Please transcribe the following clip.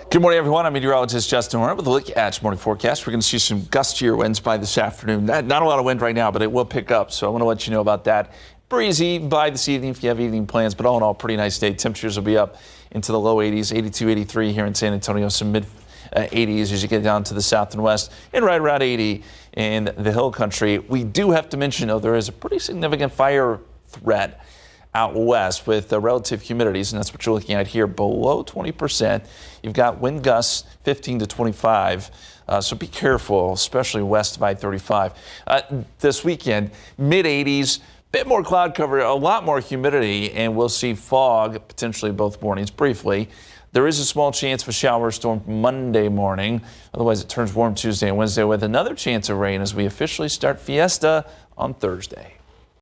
Good morning, everyone. I'm meteorologist Justin Horner with a look at your morning forecast. We're going to see some gustier winds by this afternoon. Not a lot of wind right now, but it will pick up. So I want to let you know about that. Breezy by this evening if you have evening plans, but all in all, pretty nice day. Temperatures will be up into the low 80s, 82, 83 here in San Antonio, some mid 80s as you get down to the south and west, and right around 80 in the hill country. We do have to mention, though, there is a pretty significant fire threat out west with relative humidities, and that's what you're looking at here, below 20%. You've got wind gusts 15 to 25, so be careful, especially west of I-35. This weekend, mid-80s, bit more cloud cover, a lot more humidity, and we'll see fog potentially both mornings briefly. There is a small chance of a shower storm Monday morning. Otherwise, it turns warm Tuesday and Wednesday with another chance of rain as we officially start Fiesta on Thursday.